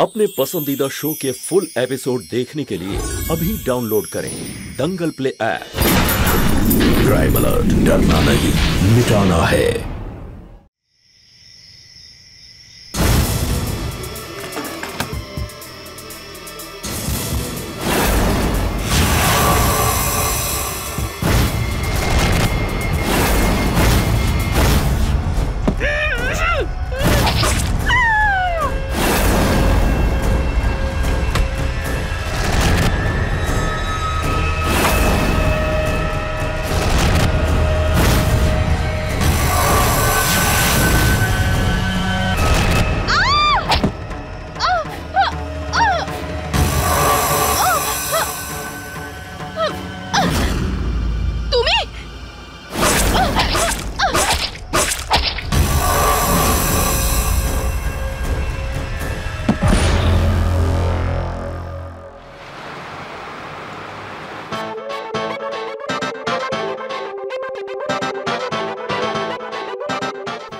अपने पसंदीदा शो के फुल एपिसोड देखने के लिए अभी डाउनलोड करें दंगल प्ले ऐप। क्राइम अलर्ट, डरना नहीं मिटाना है।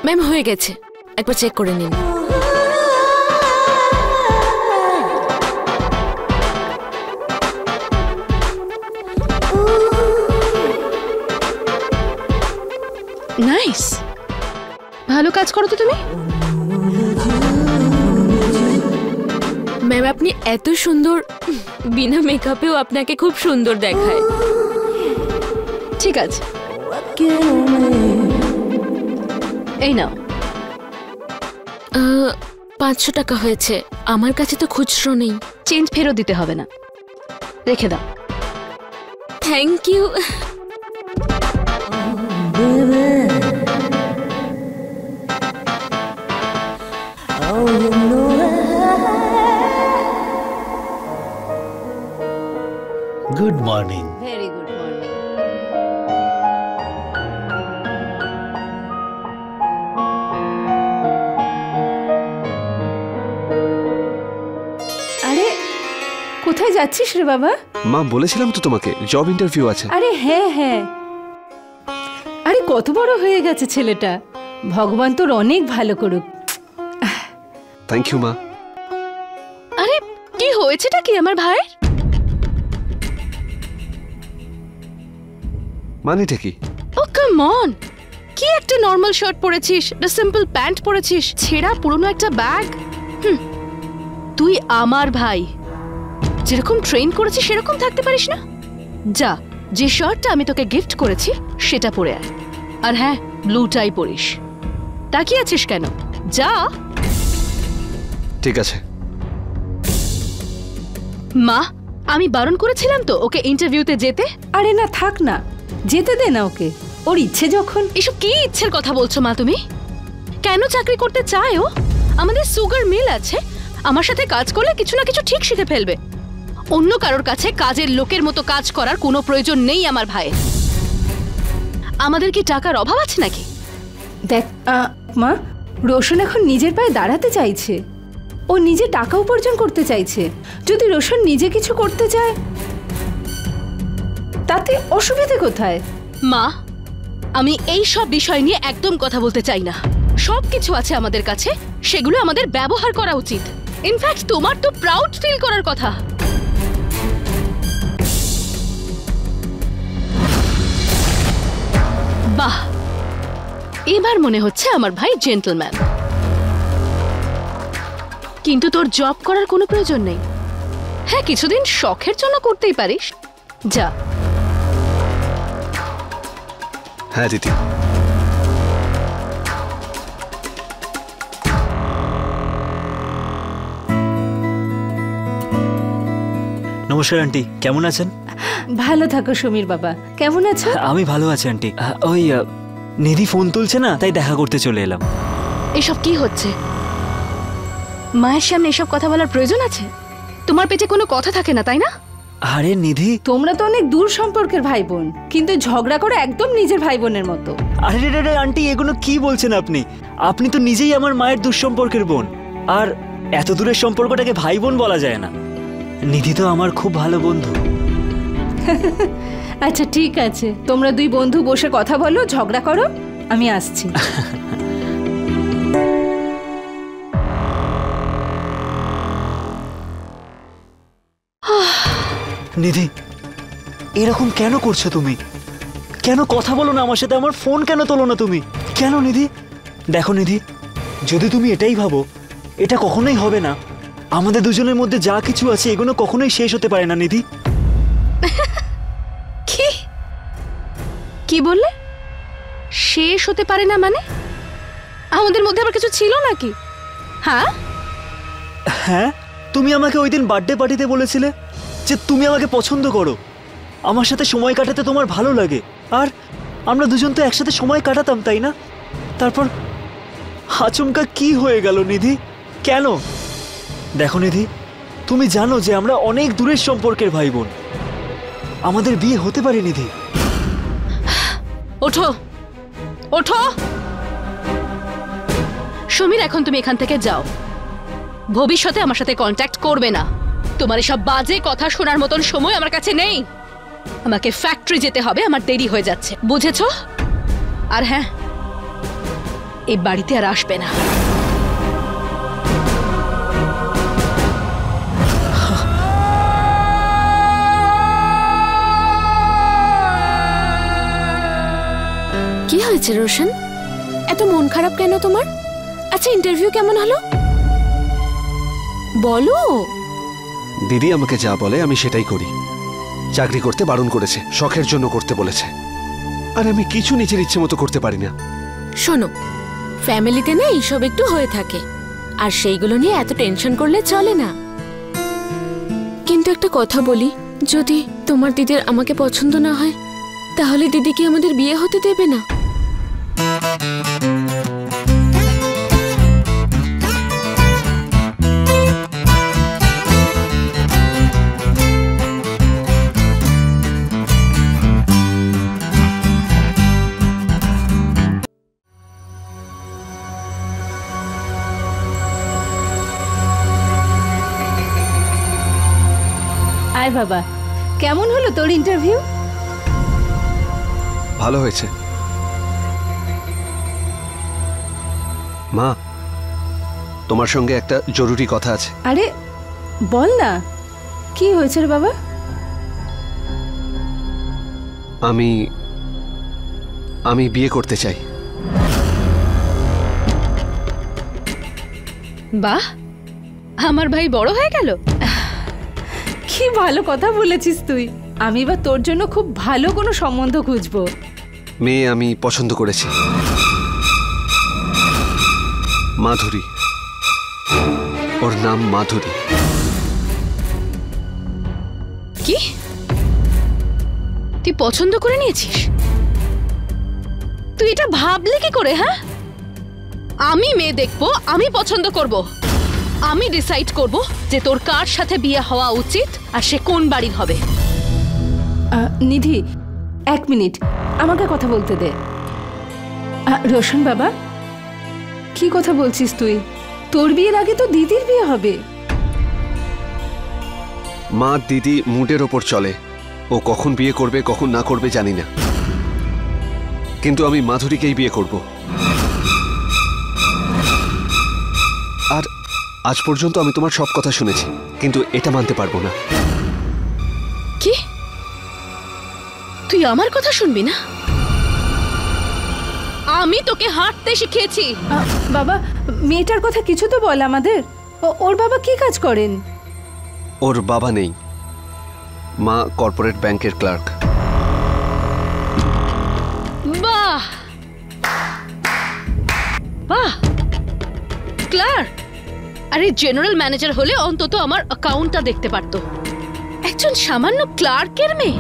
ম্যাম হয়ে গেছে, একবার চেক করে নিন। নাইস, ভালো কাজ করো তো তুমি। ম্যাম আপনি এত সুন্দর, বিনা মেকআপেও আপনাকে খুব সুন্দর দেখায়। ঠিক আছে, এই নাও। 500 টাকা হয়েছে, আমার কাছে তো খুচরো নেই। চেঞ্জ ফেরত দিতে হবে না, রেখে দাও। Thank you. Good morning. Very good morning. আরে কোথায় যাচ্ছিস রে বাবা? মা বলেছিলাম তো তোমাকে জব ইন্টারভিউ আছে। আরে হ্যাঁ হ্যাঁ, আরে কত বড় হয়ে গেছে ছেলেটা, ভগবান তোর অনেক ভালো করুক। থ্যাংক ইউ মা। আরে কি হয়েছেটা কি আমার ভাইয়ের? মানেটা কি? ও কাম অন, কি একটা নরমাল শার্ট পরেছিস, একটা সিম্পল প্যান্ট পরেছিস, ছেঁড়া পুরনো একটা ব্যাগ। তুই আমার ভাই, যেরকম ট্রেন করেছিস সেরকম থাকতে পারিস না? যা, যে শার্টটা আমি তোকে গিফট করেছি সেটা পরে আয়। আর হ্যাঁ, ব্লু টাই পরিস। তাকিয়ে আছিস কেন? যা। ঠিক আছে মা, আমি বারণ করেছিলাম তো ওকে ইন্টারভিউতে যেতে। আরে না, থাক না, যেতে দে না ওকে, ওর ইচ্ছে যখন। এসব কি ইচ্ছের কথা বলছো মা তুমি? কেন চাকরি করতে চায় ও? আমাদের সুগার মিল আছে, আমার সাথে কাজ করলে কিছু না কিছু ঠিক শিখে ফেলবে। অন্য কারোর কাছে কাজের লোকের মতো কাজ করার কোনো প্রয়োজন নেই আমার ভাইয়ের। আমাদের কি টাকার অভাব আছে নাকি? দেখ মা, রোশন এখন নিজের পায়ে দাঁড়াতে চাইছে, ও নিজে টাকা উপার্জন করতে চাইছে। যদি রোশন নিজে কিছু করতে চায় তাতে অসুবিধে কোথায়? মা, আমি এই সব বিষয় নিয়ে একদম কথা বলতে চাই না। সব কিছু আছে আমাদের কাছে, সেগুলো আমাদের ব্যবহার করা উচিত। ইনফ্যাক্ট তোমার তো প্রাউড ফিল করার কথা। বাহ, এবার মনে হচ্ছে আমার ভাই জেন্টলম্যান। কিন্তু তোর জব করার কোনো প্রয়োজন নেই। হ্যাঁ, কিছুদিন শখের জন্য করতেই পারিস, যা। হ্যাঁ দিদি। নমস্কার আন্টি, কেমন আছেন? ভালো থাকো সমীর বাবা, কেমন আছো? আমি ভালো আছি আন্টি। ওই নিধি ফোন তুলছে না, তাই দেখা করতে চলে এলাম। এসব কি হচ্ছে? মায়ের সামনে এসব কথা বলার প্রয়োজন আছে? তোমার পেটে কোনো কথা থাকে না, তাই না? আরে নিধি, তোমরা তো অনেক দূর সম্পর্কের ভাই বোন, কিন্তু ঝগড়া করে একদম নিজের ভাই বোনের মতো। আরে রে আন্টি, এগুলো কি বলছেন আপনি? আপনি তো নিজেই আমার মায়ের দুঃসম্পর্কের বোন, আর এত দূরের সম্পর্কটাকে ভাই বোন বলা যায় না। নিধি তো আমার খুব ভালো বন্ধু। আচ্ছা ঠিক আছে, তোমরা দুই বন্ধু বসে কথা বলো, ঝগড়া করো, আমি আসছি। নিধি, এরকম কেন করছো তুমি? কেন কথা বলো না আমার সাথে? আমার ফোন কেন তোলো না তুমি? কেন নিধি? দেখো নিধি, যদি তুমি এটাই ভাবো, এটা কখনোই হবে না। আমাদের দুজনের মধ্যে যা কিছু আছে এগুলো কখনোই শেষ হতে পারে না নিধি। কি কি বললে? শেষ হতে পারে না মানে? আমাদের মধ্যে আবার কিছু ছিল নাকি? হ্যাঁ হ্যাঁ, তুমি আমাকে ওই দিন বার্থডে পার্টিতে বলেছিলে যে তুমি আমাকে পছন্দ করো, আমার সাথে সময় কাটাতে তোমার ভালো লাগে, আর আমরা দুজন তো একসাথে সময় কাটাতাম, তাই না? তারপর আচমকা কি হয়ে গেল নিধি? কেন? দেখো নিধি, তুমি জানো যে আমরা অনেক দূরের সম্পর্কের ভাই বোন, আমাদের বিয়ে হতে পারে নিধি। ওঠো ওঠো সমীর, এখন তুমি এখান থেকে যাও। ভবিষ্যতে আমার সাথে কন্ট্যাক্ট করবে না। তোমার এসব বাজে কথা শোনার মতন সময় আমার কাছে নেই। আমাকে ফ্যাক্টরি যেতে হবে, আমার দেরি হয়ে যাচ্ছে, বুঝেছো? আর হ্যাঁ, এই বাড়িতে আর আসবে না। কি হয়েছে রোশন, এত মন খারাপ কেন তোমার? আচ্ছা, ইন্টারভিউ কেমন হলো বলো। দিদি আমাকে যা বলে আমি সেটাই করি। চাকরি করতে বারণ করেছে, শখের জন্য করতে বলেছে, আর আমি কিছু নিজের ইচ্ছে মতো করতে পারি না। শোনো, ফ্যামিলিতে না এইসব একটু হয়ে থাকে, আর সেইগুলো নিয়ে এত টেনশন করলে চলে না। কিন্তু একটা কথা বলি, যদি তোমার দিদির আমাকে পছন্দ না হয়, তাহলে দিদি কি আমাদের বিয়ে হতে দেবে না? আয় বাবা, কেমন হলো তোর ইন্টারভিউ? ভালো হয়েছে মা, তোমার সঙ্গে একটা জরুরি কথা আছে। আরে বল না, কি হয়েছে রে বাবা? আমি বিয়ে করতে চাই। বাহ, আমার ভাই বড় হয়ে গেল। কি ভালো কথা বলেছিস তুই। আমি বা তোর জন্য খুব ভালো কোনো সম্বন্ধ খুঁজবো। মেয়ে আমি পছন্দ করেছি, মাধুরী। ওর নাম মাধুরী। কি? তুই পছন্দ করে নিয়েছিস? তুই এটা ভাবলে কি করে? হ্যাঁ, আমি মেয়ে দেখবো, আমি পছন্দ করব, আমি ডিসাইড করব যে তোর কার সাথে বিয়ে হওয়া উচিত আর সে কোন বাড়ির হবে। নিধি, এক মিনিট, আমাকে কথা বলতে দে। রোশন বাবা, কি কথা বলছিস তুই? তোর বিয়ের আগে তো দিদির বিয়ে হবে। মা, দিদি মুডের ওপর চলে, ও কখন বিয়ে করবে কখন না করবে জানি না, কিন্তু আমি মাধুরীকেই বিয়ে করব। আর আজ পর্যন্ত আমি তোমার সব কথা শুনেছি, কিন্তু এটা মানতে পারবো না। কি? তুই আমার কথা শুনবি না? আমি তোকে হাঁটতে শিখিয়েছি। বাবা, মেয়েটার কথা কিছু তো বল আমাদের। ওর বাবা কি কাজ করেন? ওর বাবা নেই, মা কর্পোরেট ব্যাংকের ক্লার্ক। বাহ বাহ, ক্লার্ক? আরে জেনারেল ম্যানেজার হলে অন্তত আমার অ্যাকাউন্টটা দেখতে পারতো। একজন সামান্য ক্লার্কের মেয়ে?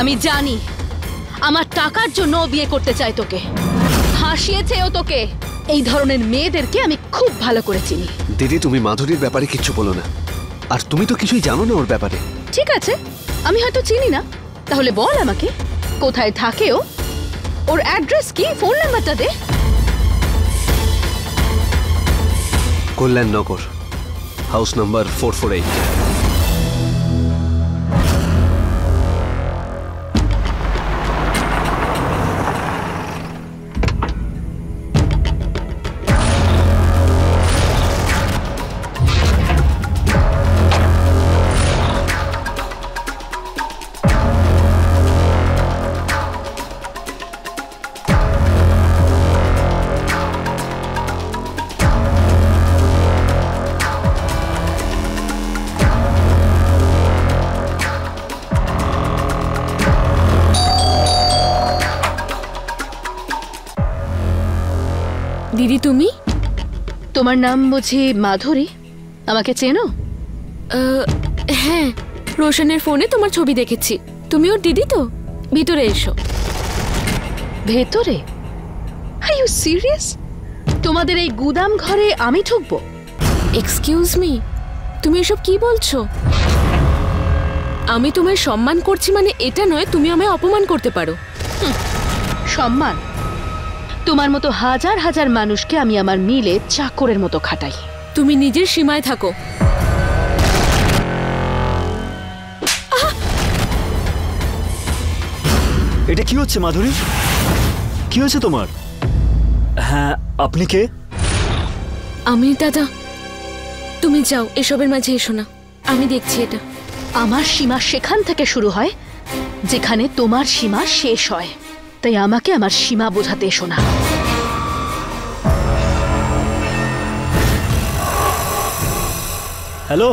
আমি জানি আমার টাকার জন্য বিয়ে করতে চাই তোকে, হাসিয়েছেও তোকে। এই ধরনের মেয়েদেরকে আমি খুব ভালো করে চিনি। দিদি, তুমি মাধুরীর ব্যাপারে কিচ্ছু বলো না, আর তুমি তো কিছুই জানো না ওর ব্যাপারে। ঠিক আছে, আমি হয়তো চিনি না, তাহলে বল আমাকে কোথায় থাকে ও, ওর অ্যাড্রেস কি, ফোন নাম্বারটা দে। Kalyannagar, house number 448। দিদি তুমি? তোমার নাম বুঝি মাধুরী? আমাকে চেনো? হ্যাঁ, রোশনের ফোনে তোমার ছবি দেখেছি। তুমি ওর দিদি তো? ভিতরে এসো। ভেতরে? Are you serious? তোমাদের এই গুদাম ঘরে আমি ঢুকবো? এক্সকিউজ মি, তুমি এসব কি বলছো? আমি তোমায় সম্মান করছি মানে এটা নয় তুমি আমায় অপমান করতে পারো। সম্মান? তোমার মতো হাজার হাজার মানুষকে আমি আমার মিলে চাকরের মতো খাটাই। তুমি নিজের সীমায় থাকো। এটা কি হচ্ছে মাধুরী? কি হয়েছে তোমার? হ্যাঁ, আপনি কে? আমি দাদা। তুমি যাও, এসবের মাঝে এসো না, আমি দেখছি এটা। আমার সীমা সেখান থেকে শুরু হয় যেখানে তোমার সীমা শেষ হয়, তাই আমাকে আমার সীমা বোঝাতে এসো না। হ্যালো,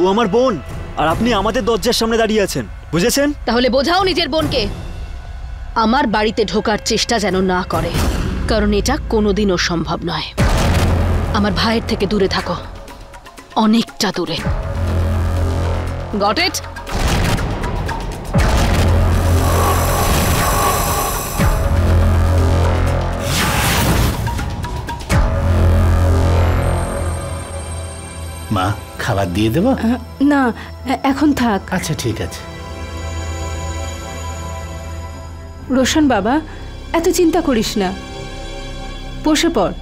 ও আমার বোন, আর আপনি আমাদের দরজার সামনে দাঁড়িয়ে আছেন, বুঝেছেন? তাহলে বোঝাও নিজের বোনকে আমার বাড়িতে ঢোকার চেষ্টা যেন না করে, কারণ এটা কোনোদিনও সম্ভব নয়। আমার ভাইয়ের থেকে দূরে থাকো, অনেকটা দূরে। Got it? মা, খাবার দিয়ে দেবো? না, এখন থাক। আচ্ছা ঠিক আছে। রোশন বাবা, এত চিন্তা করিস না, বসে পড়।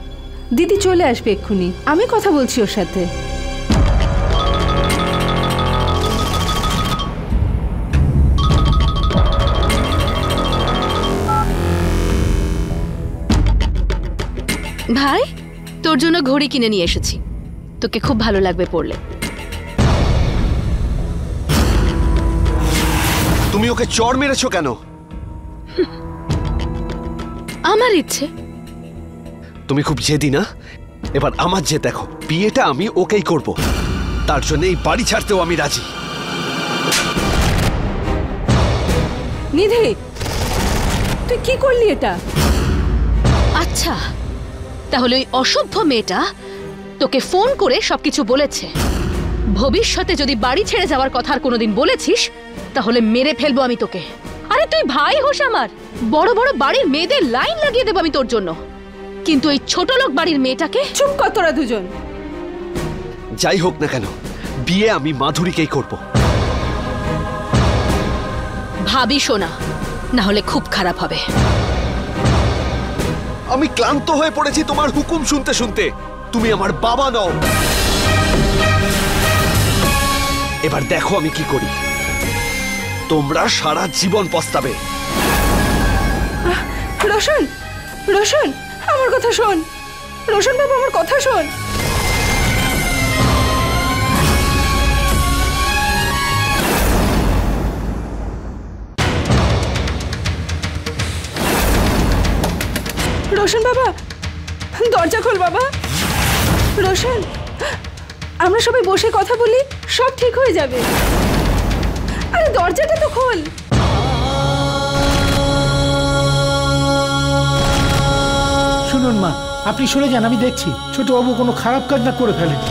দিদি চলে আসবে এক্ষুনি, আমি কথা বলছি ওর সাথে। ভাই, তোর জন্য ঘড়ি কিনে নিয়ে এসেছি, তোকে খুব ভালো লাগবে পড়লে। তুমি ওকে চড় মেরেছো কেন? আমার ইচ্ছে। তুমি খুব জেদি না? এবার আমার যে দেখো, বিয়েটা আমি ওকেই করব, তার জন্য এই বাড়ি ছাড়তেও আমি রাজি। নিধি, তুই কি করলি এটা? আচ্ছা, তাহলে ওই অসভ্য মেয়েটা তোকে ফোন করে সবকিছু বলেছে। ভবিষ্যতে যদি বাড়ি ছেড়ে যাওয়ার কথা আর কোনোদিন বলেছিস তাহলে মেরে ফেলবো আমি তোকে। আরে তুই ভাই হোস আমার, বড় বড় বাড়ির মেয়েদের লাইন লাগিয়ে দেবো আমি তোর জন্য, কিন্তু এই ছোট লোক বাড়ির মেয়েটাকে। চুপ কর তোরা দুজন। যাই হোক না কেন, বিয়ে আমি মাধুরীকেই করব। ভাবি শোনা, না হলে খুব খারাপ হবে। আমি ক্লান্ত হয়ে পড়েছি তোমার হুকুম শুনতে শুনতে। তুমি আমার বাবা নও। এবার দেখো আমি কি করি। তোমরা সারা জীবন পস্তাবে। রোশন, রোশন, আমার কথা শোন। রোশন বাবা, আমার কথা শোন। রোশন বাবা, দরজা খোল বাবা। রোশন, আমরা সবাই বসে কথা বলি, সব ঠিক হয়ে যাবে। আরে দরজাটা তো খোল। শুনুন মা, আপনি সরে যান, আমি দেখছি ছোটবাবু কোনো খারাপ কাজ না করে ফেলেন।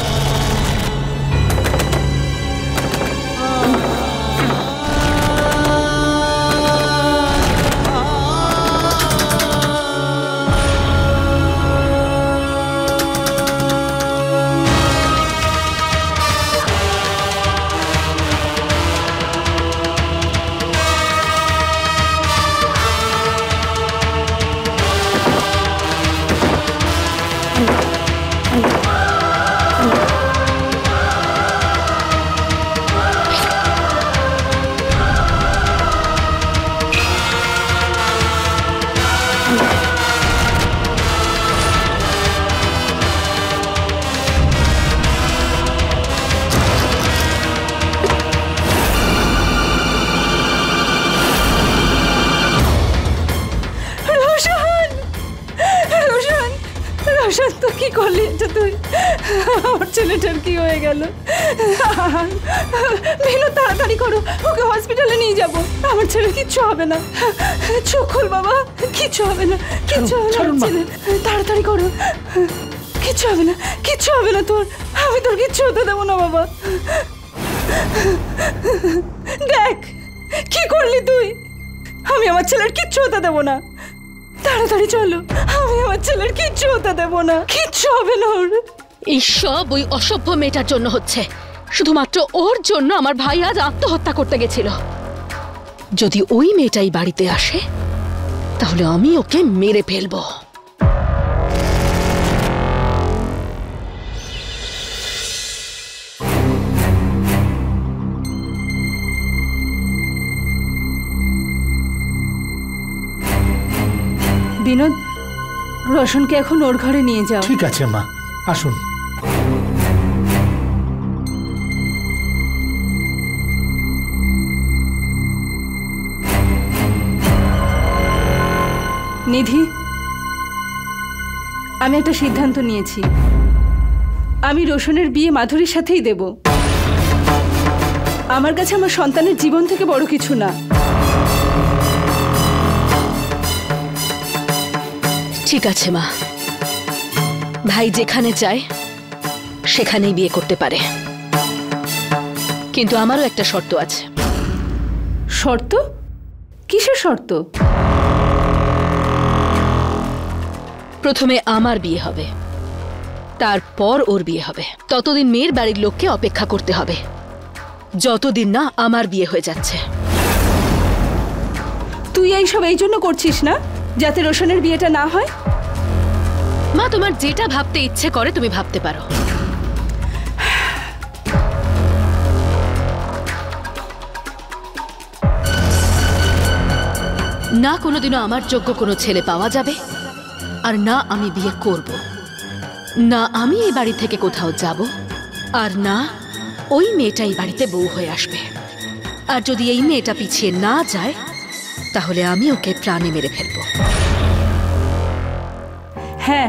করলি এটা তুই? আমার ছেলেটার কি হয়ে গেল? বিনোদ তাড়াতাড়ি করো, ওকে হসপিটালে নিয়ে যাব। আমার ছেলের কিচ্ছু হবে না। চোখ খোল বাবা, কিচ্ছু হবে না, কিচ্ছু হবে না ছেলে, তাড়াতাড়ি করো। কিচ্ছু হবে না, কিচ্ছু হবে না তোর, আমি তোর কিচ্ছু হতে দেবো না বাবা। দেখ কি করলি তুই, আমি আমার ছেলের কিচ্ছু হতে দেবো না। তাড়াতাড়ি চলো, আমি আমার ছেলের কিচ্ছু হতে দেবো না, কিচ্ছু হবে না ওর। এই সব ওই অসভ্য মেয়েটার জন্য হচ্ছে। শুধুমাত্র ওর জন্য আমার ভাই আজ আত্মহত্যা করতে গেছিল। যদি ওই মেয়েটাই বাড়িতে আসে তাহলে আমি ওকে মেরে ফেলবো। বিনোদ, রোশনকে এখন ওর ঘরে নিয়ে যাও। ঠিক আছে মা, আসুন। নিধি, আমি একটা সিদ্ধান্ত নিয়েছি। আমি রোশনের বিয়ে মাধুরীর সাথেই দেব। আমার কাছে আমার সন্তানের জীবন থেকে বড় কিছু না। ঠিক আছে মা, ভাই যেখানে চায় সেখানেই বিয়ে করতে পারে, কিন্তু আমারও একটা শর্ত আছে। শর্ত? কিসের শর্ত? প্রথমে আমার বিয়ে হবে, তারপর ওর বিয়ে হবে। ততদিন মেয়ের বাড়ির লোককে অপেক্ষা করতে হবে, যতদিন না আমার বিয়ে হয়ে যাচ্ছে। তুই এইসব এই জন্য করছিস না যাতে রোশনের বিয়েটা না হয়? মা, তোমার যেটা ভাবতে ইচ্ছে করে তুমি ভাবতে পারো। না কোনোদিনও আমার যোগ্য কোনো ছেলে পাওয়া যাবে, আর না আমি বিয়ে করব, না আমি এই বাড়ি থেকে কোথাও যাব, আর না ওই মেয়েটাই বাড়িতে বউ হয়ে আসবে। আর যদি এই মেয়েটা পিছিয়ে না যায় তাহলে আমি ওকে প্রাণে মেরে ফেলবো। হ্যাঁ,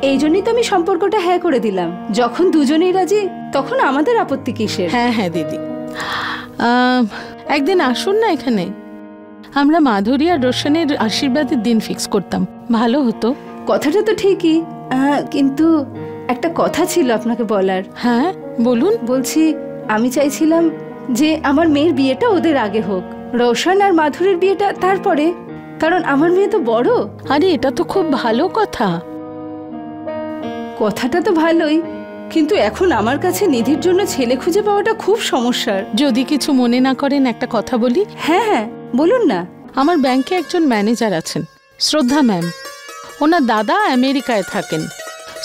এই জন্যই তো আমি সম্পর্কটা হ্যাঁ করে দিলাম। যখন দুজনেই রাজি তখন আমাদের আপত্তি কিসের? হ্যাঁ হ্যাঁ দিদি, একদিন আসুন না এখানে, আমরা মাধুরী আর রোশনের আশীর্বাদের দিন ফিক্স করতাম, ভালো হতো। কথাটা তো ঠিকই, কিন্তু একটা কথা ছিল আপনাকে বলার। হ্যাঁ বলুন। বলছি, আমি চাইছিলাম যে আমার মেয়ের বিয়েটা ওদের আগে হোক, রোশন আর মাধুরীর বিয়েটা তারপরে, কারণ আমার মেয়ে তো বড়। আরে এটা তো খুব ভালো কথা। কথাটা তো ভালোই, কিন্তু এখন আমার কাছে নিধির জন্য ছেলে খুঁজে পাওয়াটা খুব সমস্যার। যদি কিছু মনে না করেন একটা কথা বলি। হ্যাঁ হ্যাঁ বলুন না। আমার ব্যাংকে একজন ম্যানেজার আছেন, শ্রদ্ধা ম্যাম। ওনার দাদা আমেরিকায় থাকেন,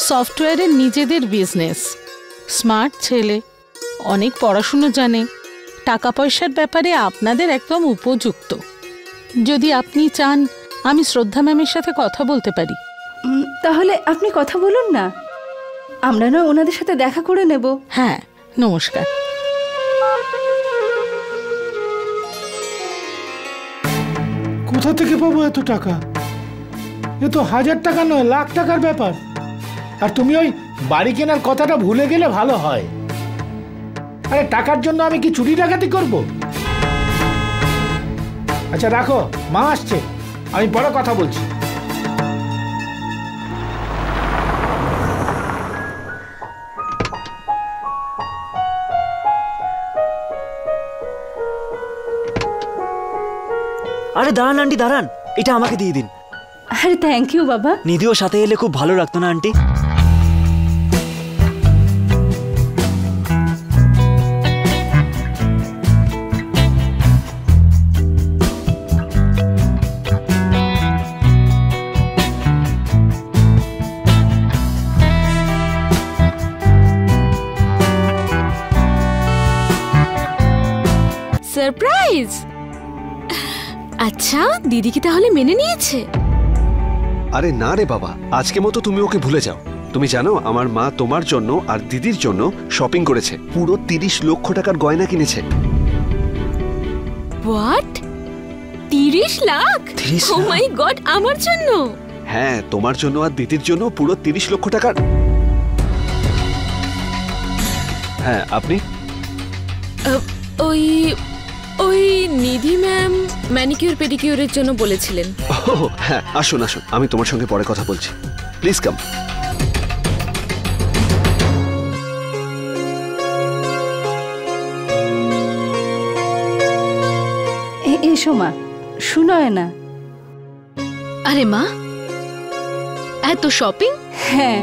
সফটওয়্যারের নিজেদের বিজনেস। স্মার্ট ছেলে, অনেক পড়াশুনো জানে, টাকা পয়সার ব্যাপারে আপনাদের একদম উপযুক্ত। যদি আপনি চান আমি শ্রদ্ধা ম্যামের সাথে কথা বলতে পারি। তাহলে আপনি কথা বলুন না, আমরা না ওনাদের সাথে দেখা করে নেব। হ্যাঁ, নমস্কার। কোথা থেকে পাবো এত টাকা? এ তো 1000 টাকা নয়, লাখ টাকার ব্যাপার। আর তুমি ওই বাড়ি কেনার কথাটা ভুলে গেলে ভালো হয়। আরে টাকার জন্য আমি কি চুরি ডাকাতি করব? আচ্ছা রাখো, মা আসছে, আমি পরে কথা বলছি। আরে দাঁড়ান আন্টি, দাঁড়ান, এটা আমাকে দিয়ে দিন। আরে থ্যাংক ইউ বাবা। নিধিও সাথে এলে খুব ভালো লাগতো না আন্টি? সারপ্রাইজ! আচ্ছা, দিদি কি তাহলে মেনে নিয়েছে? আরে না রে বাবা, আজকে মতো তুমি ওকে ভুলে যাও। তুমি জানো আমার মা তোমার জন্য আর দিদির জন্য শপিং করেছে, পুরো 30 লক্ষ টাকার গয়না কিনেছে। What? 30 lakh? Oh my god, আমার জন্য? হ্যাঁ, তোমার জন্য আর দিদির জন্য পুরো 30 লক্ষ টাকার। হ্যাঁ, আপনি? ওই ওই নিধি ম্যাম ম্যানিকিউর পেডিকিউরের জন্য বলেছিলেন। ও হ্যাঁ, আসুন আসুন, আমি তোমার সঙ্গে পরে কথা বলছি। Please come. এসো মা, শুনোয় না। আরে মা, এত শপিং? হ্যাঁ,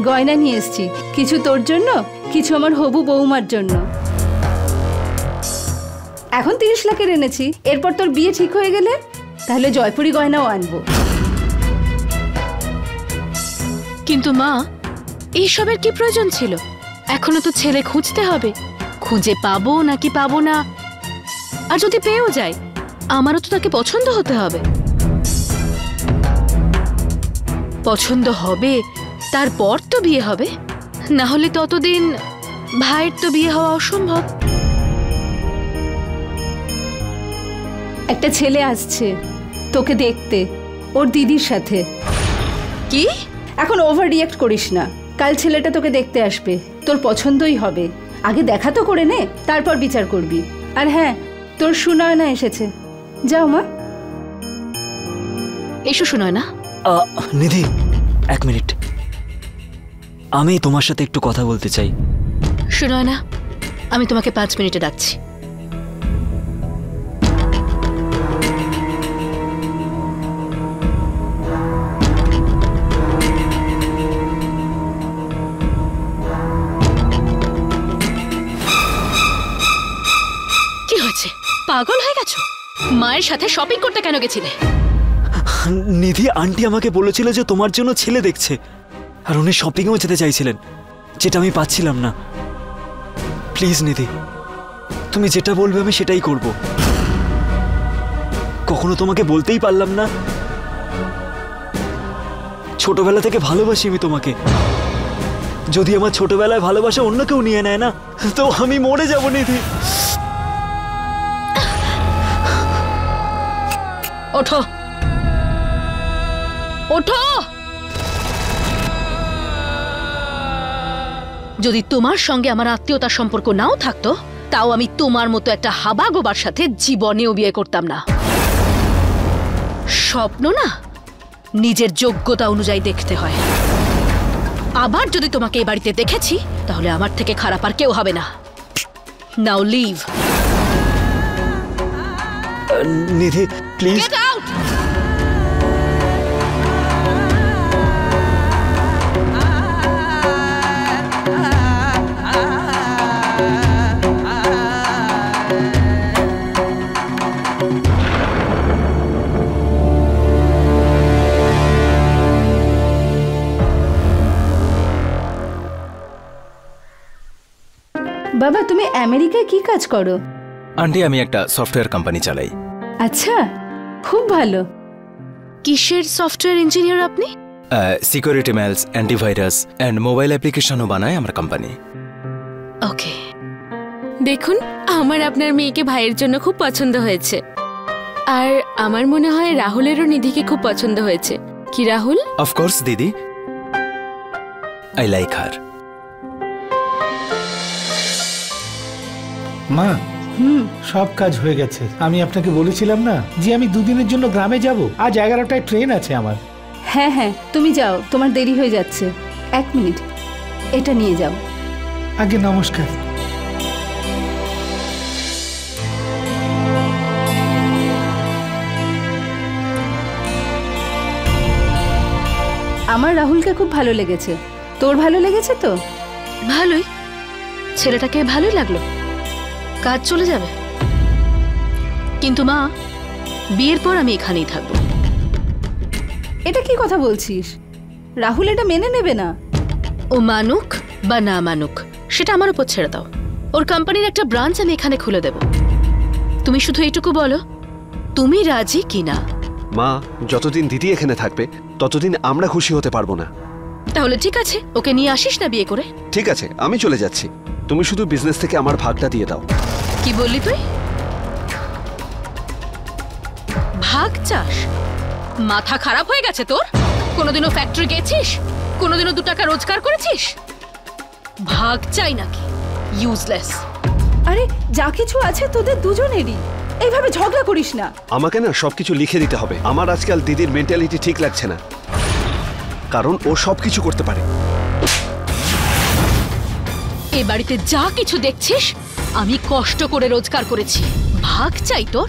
গয়না নিয়ে এসেছি, কিছু তোর জন্য, কিছু আমার হবু বৌমার জন্য। এখন 30 লাখের এনেছি, এরপর তোর বিয়ে ঠিক হয়ে গেলে তাহলে জয়পুরি গয়নাও আনবো। কিন্তু মা, এইসবের কি প্রয়োজন ছিল? এখনো তো ছেলে খুঁজতে হবে, খুঁজে পাবো নাকি পাবো না, আর যদি পেয়েও যায় আমারও তো তাকে পছন্দ হতে হবে। পছন্দ হবে তারপর তো বিয়ে হবে, না হলে ততদিন ভাইয়ের তো বিয়ে হওয়া অসম্ভব। একটা ছেলে আসছে তোকে দেখতে, ওর দিদির সাথে। কি? এখন ওভার রিঅ্যাক্ট করিস না, কাল ছেলেটা তোকে দেখতে আসবে, তোর পছন্দই হবে। আগে দেখা তো করে নে, তারপর বিচার করবি। আর হ্যাঁ, তোর সুনয়না এসেছে, যাও মা। এসো সুনয়না। নিধি, 1 মিনিট, আমি তোমার সাথে একটু কথা বলতে চাই। সুনয়না, আমি তোমাকে 5 মিনিটে ডাকছি। কি হয়েছে? পাগল হয়ে গেছো? মায়ের সাথে শপিং করতে কেন গেছিলে? নিধি, আন্টি আমাকে বলেছিল যে তোমার জন্য ছেলে দেখছে, আর উনি শপিংও যেতে চাইছিলেন, যেটা আমি পাচ্ছিলাম না। প্লিজ নিধি, তুমি যেটা বলবে আমি সেটাই করব। কখনো তোমাকে বলতেই পারলাম না, ছোটবেলা থেকে ভালোবাসি আমি তোমাকে। যদি আমার ছোটবেলায় ভালোবাসা অন্য কেউ নিয়ে নেয় না, তো আমি মরে যাব নিধি। ওঠো, ওঠো। যদি তোমার সঙ্গে আমার আত্মীয়তার সম্পর্ক নাও থাকতো, তাও আমি তোমার মতো একটা হাবাগোবার সাথে জীবনেও বিয়ে করতাম না। স্বপ্ন না, নিজের যোগ্যতা অনুযায়ী দেখতে হয়। আবার যদি তোমাকে এই বাড়িতে দেখেছি, তাহলে আমার থেকে খারাপ আর কেউ হবে না। Now leave. Nidhi please. Get out. বাবা, তুমি আমেরিকায় কি কাজ করো? আন্টি, আমি একটা সফটওয়্যার কোম্পানি চালাই। আচ্ছা, খুব ভালো। কিসের সফটওয়্যার ইঞ্জিনিয়ার আপনি? সিকিউরিটি মেলস, অ্যান্টিভাইরাস অ্যান্ড মোবাইল অ্যাপ্লিকেশনও বানায় আমার কোম্পানি। ওকে। দেখুন, আমার আপনার মেয়েকে ভাইয়ের জন্য খুব পছন্দ হয়েছে, আর আমার মনে হয় রাহুলেরও নিধিকে খুব পছন্দ হয়েছে। কি রাহুল? অফকোর্স দিদি, আই লাইক হার। মা, সব কাজ হয়ে গেছে। আমি আপনাকে বলেছিলাম না যে আমি 2 দিনের জন্য গ্রামে যাব। আজ 11টায় ট্রেন আছে আমার। হ্যাঁ হ্যাঁ, তুমি যাও, তোমার দেরি হয়ে যাচ্ছে। 1 মিনিট, এটা নিয়ে যাও। আগে নমস্কার। আমার রাহুলকে খুব ভালো লেগেছে, তোর ভালো লেগেছে তো? ভালোই, ছেলেটাকে ভালোই লাগলো। কাজ চলে যাবে, কিন্তু মা, বিয়ের পর আমি এখানেই থাকবো। এটা কি কথা বলছিস? রাহুল এটা মেনে নেবে না। ও মানুক বা না মানুক, সেটা আমার উপর ছেড়ে দাও। ওর কোম্পানির একটা ব্রাঞ্চ আমি এখানে খুলে দেব। তুমি শুধু এইটুকু বলো, তুমি রাজি কিনা। মা, যতদিন দিদি এখানে থাকবে ততদিন আমরা খুশি হতে পারবো না। তাহলে ঠিক আছে, ওকে নিয়ে আসিস না বিয়ে করে। ঠিক আছে, আমি চলে যাচ্ছি। তুমি শুধু বিজনেস থেকে আমার ভাগটা দিয়ে দাও। কি বললি তুই? ভাগ চাস? মাথা খারাপ হয়ে গেছে তোর? কোনোদিনও ফ্যাক্টরি গেছিস? কোনোদিনও 2 টাকা রোজগার করেছিস? ভাগ চাই নাকি? ইউজলেস। আরে যা কিছু আছে তোদের দুজনেরই, এইভাবে ঝগড়া করিস না। আমাকে না সবকিছু লিখে দিতে হবে। আমার আজকাল দিদির মেন্টালিটি ঠিক লাগছে না, কারণ ও সবকিছু করতে পারে। এ বাড়িতে যা কিছু দেখছিস আমি কষ্ট করে রোজগার করেছি। ভাগ চাই তোর?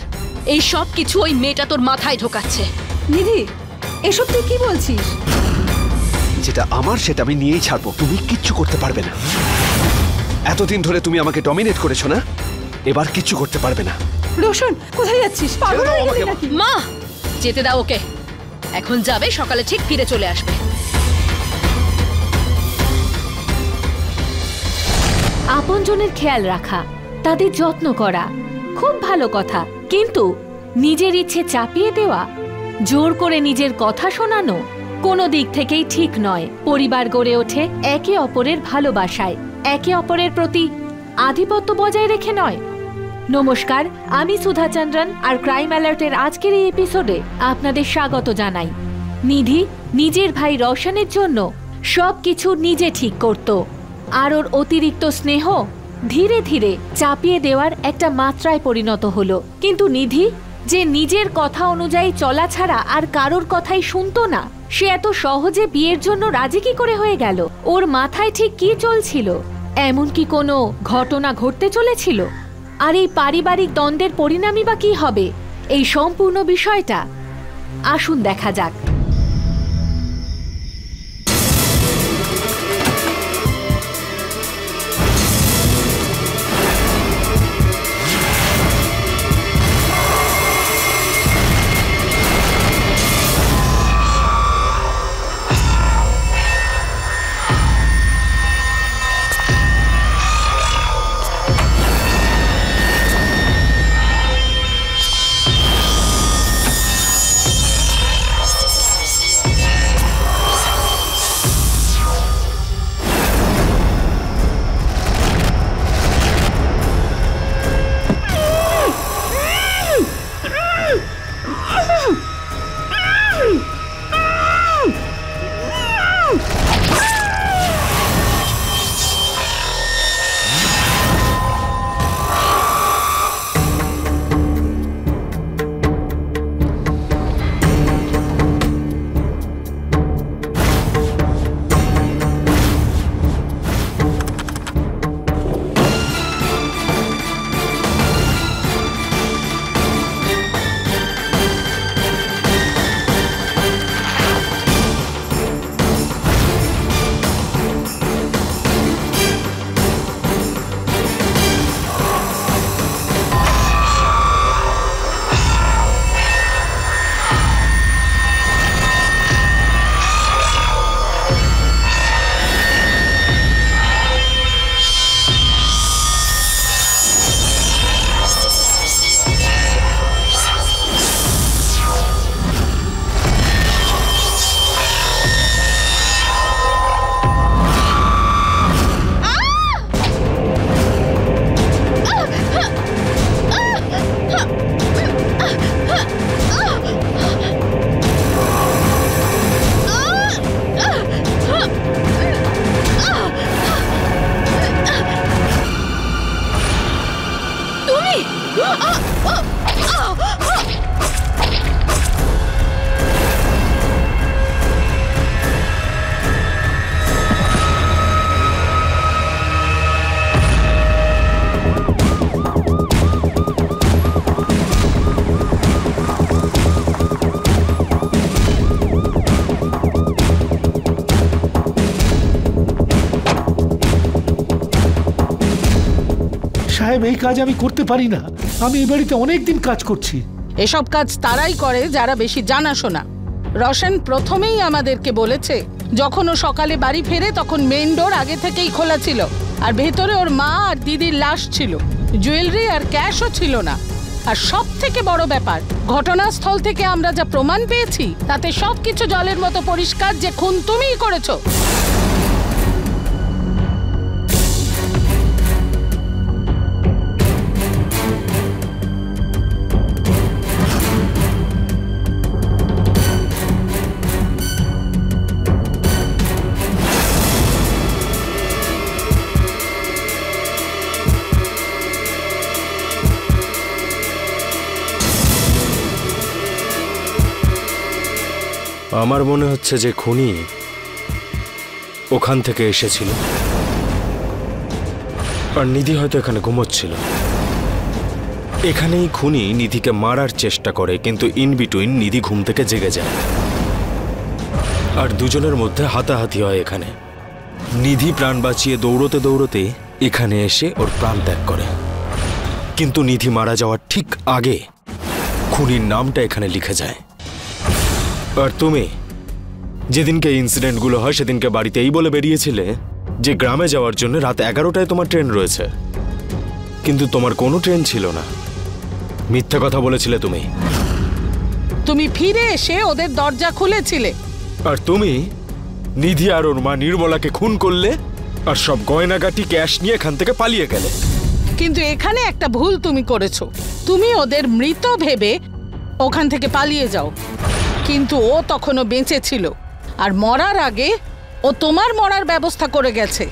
এই সব কিছু ওই মেয়েটা তোর মাথায় ঢোকাচ্ছে। নিধি, এসব তুই কি বলছিস? যেটা আমার সেটা আমি নিয়েই ছাড়বো। তুমি কিচ্ছু করতে পারবে না। এতদিন ধরে তুমি আমাকে ডমিনেট করেছো না, এবার কিচ্ছু করতে পারবে না। রোশন, কোথায় যাচ্ছিস? পাগল হয়ে গেলি নাকি? মা, যেতে দাও ওকে। এখন যাবে, সকালে ঠিক ফিরে চলে আসবে। আপনজনের খেয়াল রাখা, তাদের যত্ন করা খুব ভালো কথা, কিন্তু নিজের ইচ্ছে চাপিয়ে দেওয়া, জোর করে নিজের কথা শোনানো কোনো দিক থেকেই ঠিক নয়। পরিবার গড়ে ওঠে একে অপরের ভালোবাসায়, একে অপরের প্রতি আধিপত্য বজায় রেখে নয়। নমস্কার, আমি সুধা চন্দ্রন, আর ক্রাইম অ্যালার্টের আজকের এই এপিসোডে আপনাদের স্বাগত জানাই। নিধি নিজের ভাই রওশনের জন্য সবকিছু নিজে ঠিক করত, আর ওর অতিরিক্ত স্নেহ ধীরে ধীরে চাপিয়ে দেওয়ার একটা মাত্রায় পরিণত হলো। কিন্তু নিধি যে নিজের কথা অনুযায়ী চলা ছাড়া আর কারোর কথাই শুনতো না, সে এত সহজে বিয়ের জন্য রাজি কি করে হয়ে গেল? ওর মাথায় ঠিক কি চলছিল? এমন কি কোনো ঘটনা ঘটতে চলেছিল? আর এই পারিবারিক দ্বন্দ্বের পরিণামই বা কি হবে? এই সম্পূর্ণ বিষয়টা আসুন দেখা যাক। সাহেব, এই কাজ আমি করতে পারি না। আমি এই বাড়িতে অনেকদিন কাজ করছি। এসব কাজ তারাই করে যারা বেশি জানাশোনা। রোশন প্রথমেই আমাদেরকে বলেছে, যখন ও সকালে বাড়ি ফেরে তখন মেইন ডোর আগে থেকেই খোলা ছিল, আর ভেতরে ওর মা আর দিদির লাশ ছিল, জুয়েলারি আর ক্যাশও ছিল না। আর সব থেকে বড় ব্যাপার, ঘটনাস্থল থেকে আমরা যা প্রমাণ পেয়েছি তাতে সবকিছু জলের মতো পরিষ্কার যে খুন তুমিই করেছো। আমার মনে হচ্ছে যে খুনি ওখান থেকে এসেছিল, আর নিধি হয়তো এখানে ঘুমোচ্ছিল। এখানেই খুনি নিধিকে মারার চেষ্টা করে, কিন্তু ইন বিটুইন নিধি ঘুম থেকে জেগে যায়, আর দুজনের মধ্যে হাতাহাতি হয়। এখানে নিধি প্রাণ বাঁচিয়ে দৌড়তে দৌড়তে এখানে এসে ওর প্রাণ ত্যাগ করে, কিন্তু নিধি মারা যাওয়ার ঠিক আগে খুনির নামটা এখানে লিখে যায়। আর তুমি যেদিনকে ইনসিডেন্টগুলো হয় সেদিনকে বাড়িতে এই বলে বেরিয়েছিলে যে গ্রামে যাওয়ার জন্য রাত 11টায় তোমার ট্রেন রয়েছে, কিন্তু তোমার কোনো ট্রেন ছিল না। মিথ্যা কথা বলেছিলে তুমি। তুমি ফিরে এসে ওদের দরজা খুলেছিলে, আর তুমি নিধি আর ওর মা নির্মলাকে খুন করলে, আর সব গয়নাগাটি ক্যাশ নিয়ে এখান থেকে পালিয়ে গেলে। কিন্তু এখানে একটা ভুল তুমি করেছো। তুমি ওদের মৃত ভেবে ওখান থেকে পালিয়ে যাও, কিন্তু ও তখনও বেঁচে ছিল, আর মরার আগে ও তোমার মরার ব্যবস্থা করে গেছে।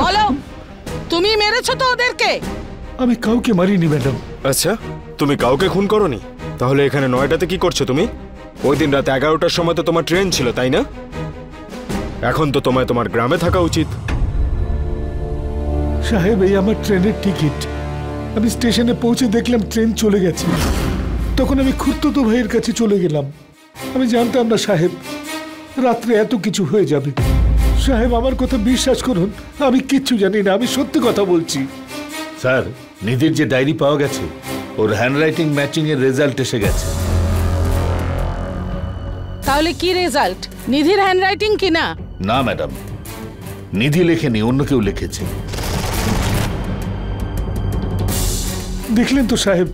বলো, তুমি মেরেছো তো ওদেরকে? আমি কাউকে মারিনি ম্যাডাম। আচ্ছা, তুমি কাউকে খুন করোনি? তাহলে এখানে 9টাতে কি করছো তুমি? ওই দিন রাত 11টার সময় তো তোমার ট্রেন ছিল, তাই না? এখন তো তোমায় তোমার গ্রামে থাকা উচিত। সাহেব, এই আমার ট্রেনের টিকিট। আমি স্টেশনে পৌঁছে দেখলাম ট্রেন চলে গেছে। তখন আমি খুড়তুতো ভাইয়ের কাছে চলে গেলাম। আমি জানতাম না সাহেব রাত্রে এত কিছু হয়ে যাবে। সাহেব, আমার কথা বিশ্বাস করুন, আমি কিচ্ছু জানি না, আমি সত্যি কথা বলছি। স্যার, নিধির যে ডায়েরি পাওয়া গেছে ওর হ্যান্ডরাইটিং ম্যাচিং এর রেজাল্ট এসে গেছে। তাহলে কি রেজাল্ট? নিধির হ্যান্ডরাইটিং কি না? না ম্যাডাম, নিধি লেখেনি, অন্য কেউ লিখেছে। দেখলেন তো সাহেব,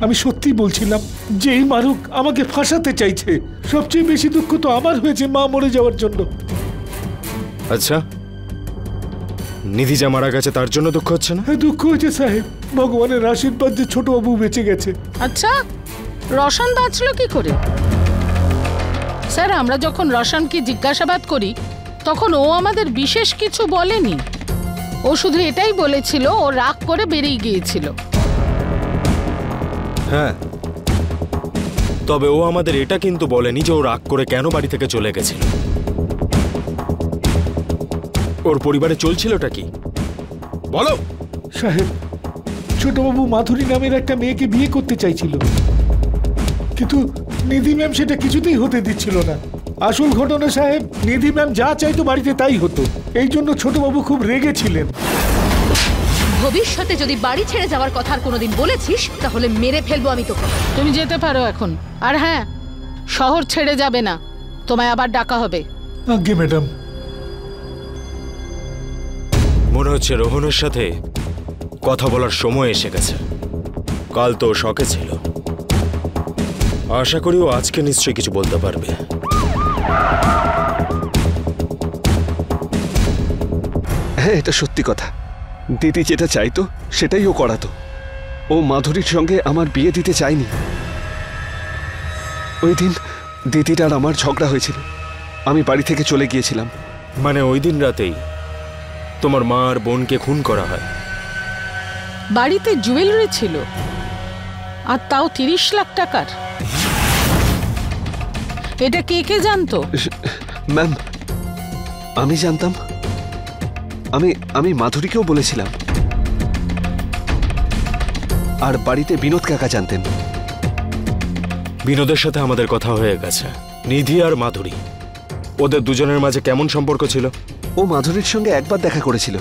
আমি সত্যি বলছিলাম যে এই মারুক আমাকে ফাঁসাতে চাইছে। সবচেয়ে বেশি দুঃখ তো আমার হয়েছে মা মরে যাওয়ার জন্য। আচ্ছা, নিধি যা মারা গেছে তার জন্য দুঃখ হচ্ছে না? হ্যাঁ, দুঃখ হয়েছে সাহেব। ভগবানের আশীর্বাদ যে ছোটবাবু বেঁচে গেছে। আচ্ছা, রশন বাঁচলো কি করে? স্যার, আমরা যখন রশনকে জিজ্ঞাসাবাদ করি তখন ও আমাদের বিশেষ কিছু বলেনি। ও শুধু এটাই বলেছিল ও রাগ করে বেরিয়ে গিয়েছিল। হ্যাঁ, তবে ও আমাদের এটা কিন্তু বলেনি যে ও রাগ করে কেন বাড়ি থেকে চলে গেছিল। ওর পরিবারে চলছিলটা কি বলো? সাহেব, ছোটবাবু মাধুরী নামের একটা মেয়েকে বিয়ে করতে চাইছিল, কিন্তু নিধি ম্যাম সেটা কিছুতেই হতে দিচ্ছিল না। আসল ঘটনা সাহেব, নিধি ম্যাম যা চাইতো বাড়িতে তাই হতো। এই জন্য ছোটবাবু খুব রেগেছিলেন। ভবিষ্যতে যদি বাড়ি ছেড়ে যাওয়ার কথা আর কোনোদিন বলেছিস তাহলে মেরে ফেলবো আমি তোকে। তুমি যেতে পারো এখন। আর হ্যাঁ, শহর ছেড়ে যাবে না, তোমায় আবার ডাকা হবে। আজ্ঞে ম্যাডাম। মনে হচ্ছে রোহনের সাথে কথা বলার সময় এসে গেছে। কাল তো শখে ছিল, আশা করি ও আজকে নিশ্চয়ই কিছু বলতে পারবে। হ্যাঁ, এটা সত্যি কথা। দিদি যেটা চাইতো সেটাই ও করাতো। ও মাধুরীর সঙ্গে আমার বিয়ে দিতে চায়নি। ওই দিন দিদির আর আমার ঝগড়া হয়েছিল, আমি বাড়ি থেকে চলে গিয়েছিলাম। মানে ওই দিন রাতেই তোমার মা আর বোনকে খুন করা হয়? বাড়িতে জুয়েলারি ছিল, আর তাও 30 লাখ টাকার। এটা কে কে জানতো? ম্যাম, আমি জানতাম। আমি মাধুরীকেও বলেছিলাম। আর বাড়িতে বিনোদ কাকা জানতেন। বিনোদের সাথে আমাদের কথা হয়ে গেছে। নিধি আর মাধুরী, ওদের দুজনের মাঝে কেমন সম্পর্ক ছিল? ও মাধুরীর সঙ্গে একবার দেখা করেছিল,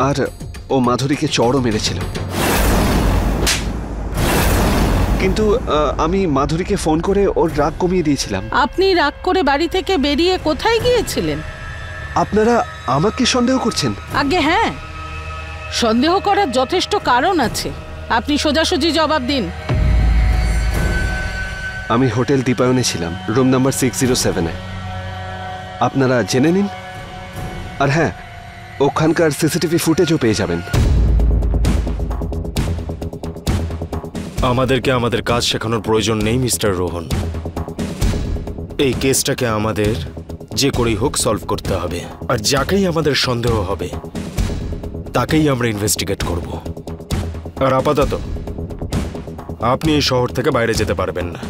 আর ও মাধুরীকে চড়ও মেরেছিল। কিন্তু আমি মাধুরীকে ফোন করে ওর রাগ কমিয়ে দিয়েছিলাম। আপনি রাগ করে বাড়ি থেকে বেরিয়ে কোথায় গিয়েছিলেন? আপনারা আমাকে সন্দেহ করছেন? আগে হ্যাঁ, সন্দেহ করার যথেষ্ট কারণ আছে। আপনি সোজাসুজি জবাব দিন। আমি হোটেল দীপায়নে ছিলাম, রুম নাম্বার 607-এ। আপনারা জেনে নিন। আর হ্যাঁ, ওখানকার সিসিটিভি ফুটেজও পেয়ে যাবেন। আমাদেরকে আমাদের কাজ শেখানোর প্রয়োজন নেই মিস্টার রোহন। এই কেসটাকে আমাদের যে করেই হোক সলভ করতে হবে, আর যাকেই আমাদের সন্দেহ হবে তাকেই আমরা ইনভেস্টিগেট করব। আর আপাতত আপনি এই শহর থেকে বাইরে যেতে পারবেন না।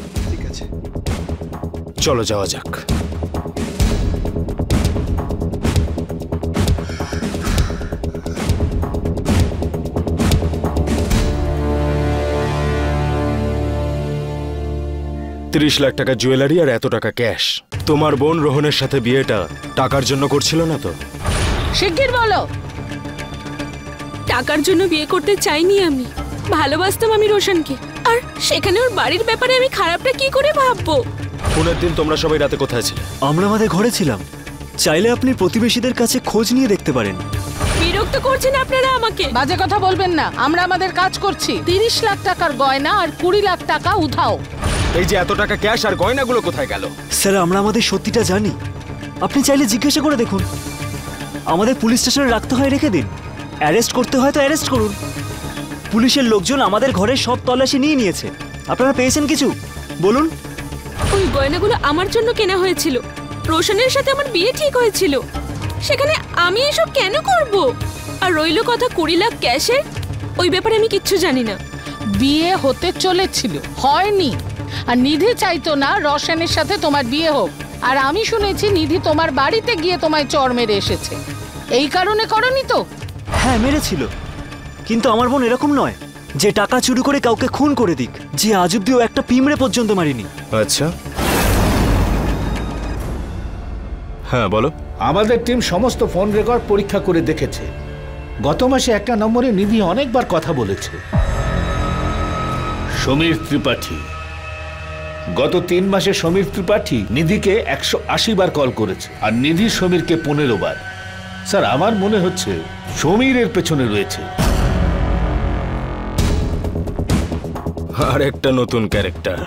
চলো যাওয়া যাক। লাখ টাকা জুয়েলারি আর এত টাকা ক্যাশ। তোমার বোন রোহনের সাথে বিয়েটা টাকার জন্য করছিল না তো? শিগগির বলো। টাকার জন্য বিয়ে করতে চাইনি আমি, ভালোবাসতাম আমি রোশনকে। আর সেখানে ওর বাড়ির ব্যাপারে আমি খারাপটা কি করে ভাববো? খুনের দিন তোমরা সবাই রাতে কোথায় ছিলে? আমরা আমাদের ঘরে ছিলাম। চাইলে আপনি প্রতিবেশীদের কাছে খোঁজ নিয়ে দেখতে পারেন। বিরক্ত করছেন আপনারা আমাকে। বাজে কথা বলবেন না, আমরা আমাদের কাজ করছি। 30 লাখ টাকার গয়না আর 20 লাখ টাকা উধাও। এই যে এত টাকা ক্যাশ আর গয়নাগুলো কোথায় গেল? স্যার, আমরা আমাদের সত্যিটা জানি। আপনি চাইলে জিজ্ঞাসা করে দেখুন। আমাদের পুলিশ স্টেশনে রাখতে হয় রেখে দিন, অ্যারেস্ট করতে হয় তো অ্যারেস্ট করুন। পুলিশের লোকজন আমাদের ঘরে সব তল্লাশি নিয়ে নিয়েছে। আপনারা পেয়েছেন কিছু? বলুন। ওই গয়নাগুলো আমার জন্য কেনা হয়েছিল। রোশনের সাথে আমার বিয়ে ঠিক হয়েছিল, সেখানে আমি এসব কেন করব? আর রইল কথা 20 লাখ ক্যাশের, ওই ব্যাপারে আমি কিচ্ছু জানি না। বিয়ে হতে চলেছিল, হয়নি। আর নিধি চাইতো না রোশনের সাথে তোমার বিয়ে হোক। আর আমি শুনেছি নিধি তোমার বাড়িতে গিয়ে তোমায় চড় মেরে এসেছে। এই কারণে করনি তো? হ্যাঁ, মেরেছিল। কিন্তু আমার বোন এরকম নয় যে টাকা চুরি করে কাউকে খুন করে দিক। যে আজ অব্দিও একটা পিঁমড়ে পর্যন্ত মারিনি। আচ্ছা, হ্যাঁ বলো। আমাদের টিম সমস্ত ফোন রেকর্ড পরীক্ষা করে দেখেছে। গত মাসে একটা নম্বরে নিধি অনেকবার কথা বলেছে। সমীর ত্রিপাঠী, গত 3 মাসে সমীর ত্রিপাঠী নিধিকে 180 বার কল করেছে, আর নিধি সমীরকে 15 বার। স্যার, আমার মনে হচ্ছে সমীর এর পেছনে রয়েছে। আর একটা নতুন ক্যারেক্টার।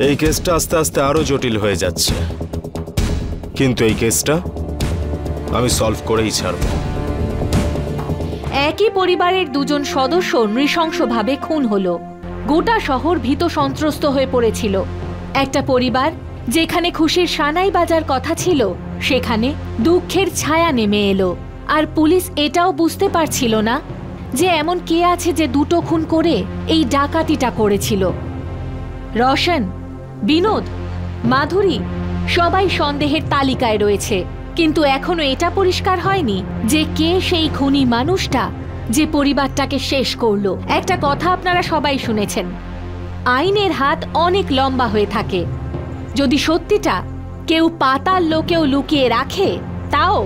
এই কেসটা আস্তে আস্তে আরো জটিল হয়ে যাচ্ছে, কিন্তু এই কেসটা আমি সলভ করেই ছাড়ব। একই পরিবারের 2জন সদস্য নৃশংসভাবে খুন হলো। গোটা শহর ভীত সন্ত্রস্ত হয়ে পড়েছিল। একটা পরিবার যেখানে খুশির সানাই বাজার কথা ছিল, সেখানে দুঃখের ছায়া নেমে এলো। আর পুলিশ এটাও বুঝতে পারছিল না যে এমন কে আছে যে 2টো খুন করে এই ডাকাতিটা করেছিল। রোশন, বিনোদ, মাধুরী সবাই সন্দেহের তালিকায় রয়েছে, কিন্তু এখনো এটা পরিষ্কার হয়নি যে কে সেই খুনি মানুষটা যে পরিবারটাকে শেষ করলো। একটা কথা আপনারা সবাই শুনেছেন, আইনের হাত অনেক লম্বা হয়ে থাকে। যদি সত্যিটা কেউ পাতাল লোকেও লুকিয়ে রাখে, তাও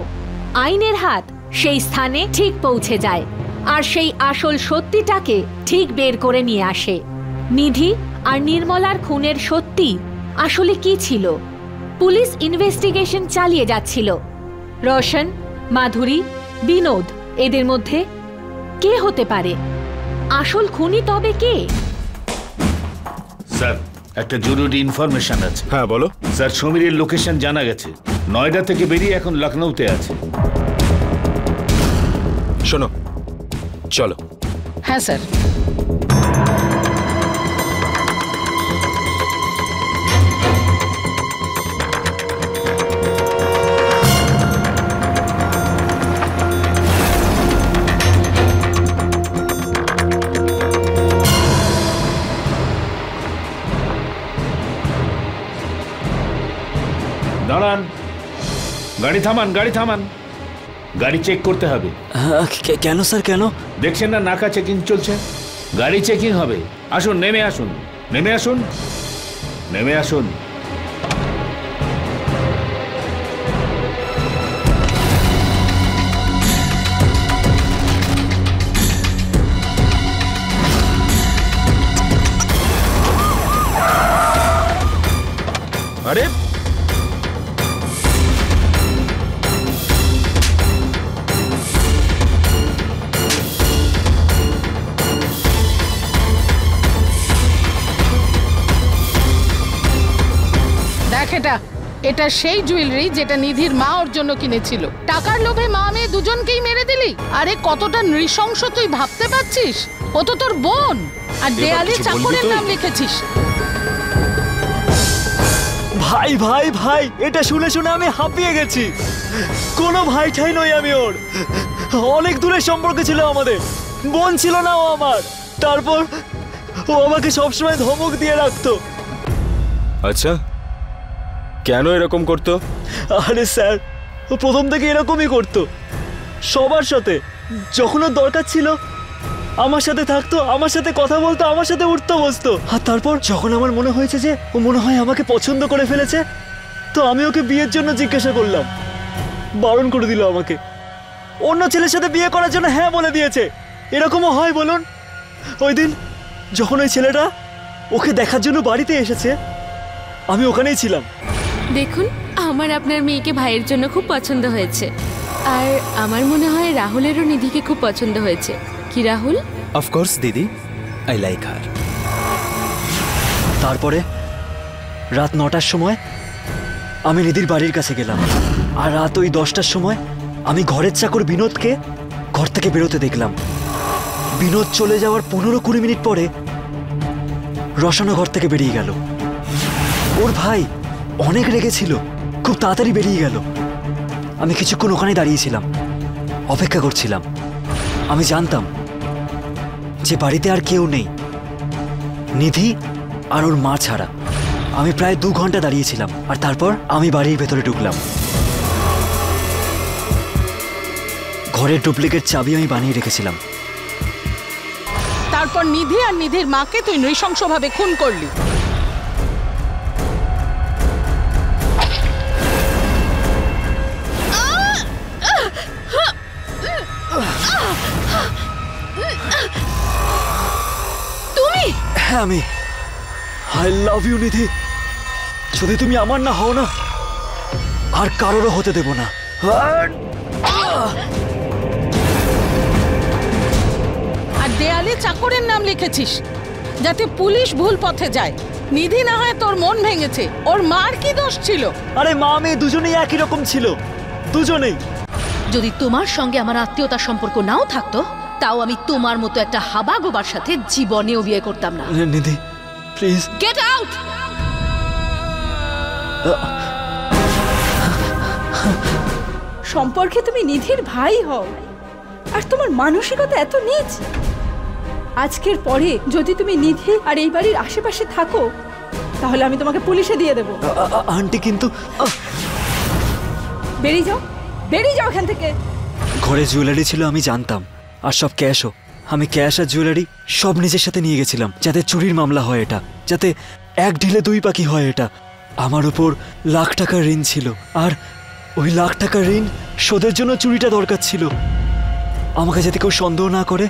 আইনের হাত সেই স্থানে ঠিক পৌঁছে যায় আর সেই আসল সত্যিটাকে ঠিক বের করে নিয়ে আসে। নিধি আর নির্মলার খুনের সত্যি আসলে কি ছিল? পুলিশ ইনভেস্টিগেশন চালিয়ে যাচ্ছিল। রোশন, মাধুরী, বিনোদ, এদের মধ্যে কে হতে পারে আসল খুনি? তবে কে? স্যার, একটা জরুরি ইনফরমেশন আছে। হ্যাঁ বলো। স্যার, সমীরের লোকেশন জানা গেছে। নয়ডা থেকে বেরিয়ে এখন লখনৌতে আছে। শোনো, চলো। হ্যাঁ স্যার। দাঁড়ান, গাড়ি থামান, গাড়ি থামান। গাড়ি চেক করতে হবে। কেন স্যার, কেন? দেখছেন না নাকা চেকিং চলছে? গাড়ি চেকিং হবে। আসুন, নেমে আসুন, নেমে আসুন, নেমে আসুন। আরে এটা সেই জুয়েলারি যেটা নিধির মা ওর জন্য কিনেছিল। টাকার লোভে মা মেয়ে দুজনকেই মেরে দিলি। আরে কতটা নৃশংস তুই ভাবতে পারছিস? ও তো তোর বোন, আর দেয়ালে চাকরের নাম লিখেছিস। ভাই ভাই ভাই, এটা শুনে শুনে আমি হাঁপিয়ে গেছি। কোনো ভাই ঠাই নই আমি ওর। অনেক দূরের সম্পর্ক ছিল আমাদের, বোন ছিল না ও আমার। তারপর ও আমাকে সবসময় ধমক দিয়ে রাখতো। আচ্ছা, কেন এরকম করতো? আরে স্যার, ও প্রথম থেকে এরকমই করতো সবার সাথে। যখন ওর দরকার ছিল আমার সাথে থাকতো, আমার সাথে কথা বলতো, আমার সাথে উঠতো বসতো। আর তারপর যখন আমার মনে হয়েছে যে ও মনে হয় আমাকে পছন্দ করে ফেলেছে, তো আমি ওকে বিয়ের জন্য জিজ্ঞাসা করলাম। বারণ করে দিল আমাকে। অন্য ছেলের সাথে বিয়ে করার জন্য হ্যাঁ বলে দিয়েছে। এরকমও হয় বলুন? ওই দিন যখন ওই ছেলেটা ওকে দেখার জন্য বাড়িতে এসেছে, আমি ওখানেই ছিলাম। দেখুন, আমার আপনার মেয়েকে ভাইয়ের জন্য খুব পছন্দ হয়েছে, আর আমার মনে হয় রাহুলেরও নিধিকে খুব পছন্দ হয়েছে। কি রাহুল? অফকোর্স দিদি, আই লাইক হার। তারপরে রাত 9টার সময় আমি নিধির বাড়ির কাছে গেলাম, আর রাত ওই 10টার সময় আমি ঘরের চাকর বিনোদকে ঘর থেকে বেরোতে দেখলাম। বিনোদ চলে যাওয়ার 15-20 মিনিট পরে রসানো ঘর থেকে বেরিয়ে গেল। ওর ভাই অনেক রেগেছিল, খুব তাড়াতাড়ি বেরিয়ে গেল। আমি কিছুক্ষণ ওখানে দাঁড়িয়েছিলাম, অপেক্ষা করছিলাম। আমি জানতাম যে বাড়িতে আর কেউ নেই, নিধি আর ওর মা ছাড়া। আমি প্রায় 2 ঘন্টা দাঁড়িয়েছিলাম, আর তারপর আমি বাড়ির ভেতরে ঢুকলাম। ঘরের ডুপ্লিকেট চাবি আমি বানিয়ে রেখেছিলাম। তারপর নিধি আর নিধির মাকে তুই নৃশংসভাবে খুন করলি। তুমি? হ্যাঁ, আমি। আই লাভ ইউ নিধি। যদি তুমি আমার না হও না, আর কারোরও হতে দেব না। আর দেয়ালে চাকরের নাম লিখেছিস যাতে পুলিশ ভুল পথে যায়। নিধি না হয় তোর মন ভেঙেছে, ওর মার কি দোষ ছিল? আরে মা মেয়ে দুজনেই একই রকম ছিল, দুজনেই। যদি তোমার সঙ্গে আমার আত্মীয়তার সম্পর্ক নাও থাকতো, তাও আমি তোমার মতো একটা হাবাগোবার সাথে জীবনেও বিয়ে করতাম না। নিধি প্লিজ গেট আউট। সম্পর্কে তুমি নিধির ভাই হও, আর তোমার মানসিকতা এত নীচ। আজকের পরে যদি তুমি নিধি আর এই বাড়ির আশেপাশে থাকো, তাহলে আমি তোমাকে পুলিশে দিয়ে দেবো। আন্টি কিন্তু বেরিয়ে যাও, বেরিয়ে যাও এখান থেকে। ঘরে জুয়েলারি ছিল আমি জানতাম, আর সব ক্যাশও। আমি ক্যাশ আর জুয়েলারি সব নিজের সাথে নিয়ে গেছিলাম, যাতে চুরির মামলা হয় এটা, যাতে এক ঢিলে 2 পাখি হয় এটা। আমার উপর লাখ টাকার ঋণ ছিল, আর ওই লাখ টাকার ঋণ শোধের জন্য চুরিটা দরকার ছিল। আমাকে যাতে কেউ সন্দেহ না করে,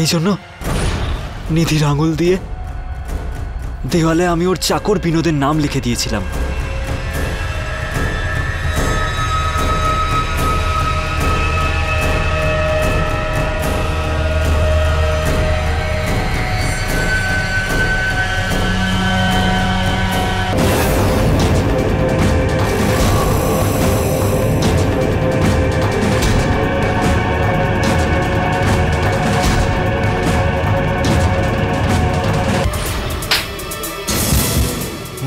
এই জন্য নিধির আঙুল দিয়ে দেওয়ালে আমি ওর চাকর বিনোদের নাম লিখে দিয়েছিলাম।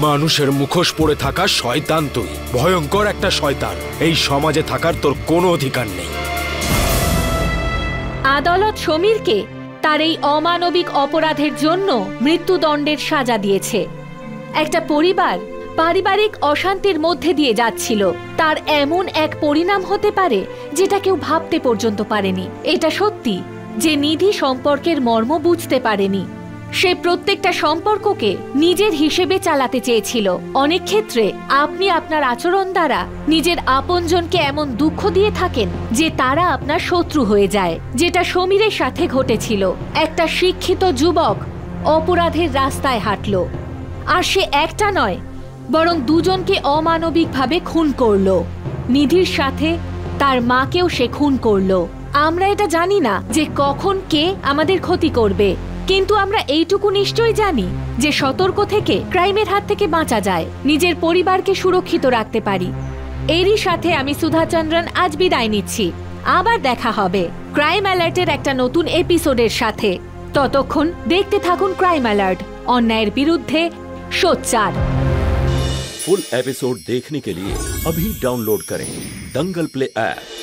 মানুষের মুখোশ পরে থাকা শয়তান তুই, ভয়ঙ্কর একটা শয়তান। এই সমাজে থাকার তোর কোনো অধিকার নেই। আদালত সমীরকে তার এই অমানবিক অপরাধের জন্য মৃত্যুদণ্ডের সাজা দিয়েছে। একটা পরিবার পারিবারিক অশান্তির মধ্যে দিয়ে যাচ্ছিল, তার এমন এক পরিণাম হতে পারে যেটা কেউ ভাবতে পর্যন্ত পারেনি। এটা সত্যি যে নিধি সম্পর্কের মর্ম বুঝতে পারেনি। সে প্রত্যেকটা সম্পর্ককে নিজের হিসেবে চালাতে চেয়েছিল। অনেক ক্ষেত্রে আপনি আপনার আচরণ দ্বারা নিজের আপনজনকে এমন দুঃখ দিয়ে থাকেন যে তারা আপনার শত্রু হয়ে যায়, যেটা সমীরের সাথে ঘটেছিল। একটা শিক্ষিত যুবক অপরাধের রাস্তায় হাঁটল, আর সে একটা নয় বরং দুজনকে অমানবিকভাবে খুন করল। নিধির সাথে তার মাকেও সে খুন করল। আমরা এটা জানি না যে কখন কে আমাদের ক্ষতি করবে, কিন্তু আমরা এইটুকু নিশ্চয় জানি যে সতর্ক থেকে ক্রাইমের হাত থেকে বাঁচা যায়, নিজের পরিবারকে সুরক্ষিত রাখতে পারি। এরই সাথে আমি সুধা চন্দ্রন আজ বিদায় নিচ্ছি। আবার দেখা হবে ক্রাইম অ্যালার্টের একটা নতুন এপিসোডের সাথে। ততক্ষণ দেখতে থাকুন ক্রাইম অ্যালার্ট, অন্যায়ের বিরুদ্ধে সোচ্চার। फुल एपिसोड देखने के लिए अभी डाउनलोड करें दंगल प्ले ऐप।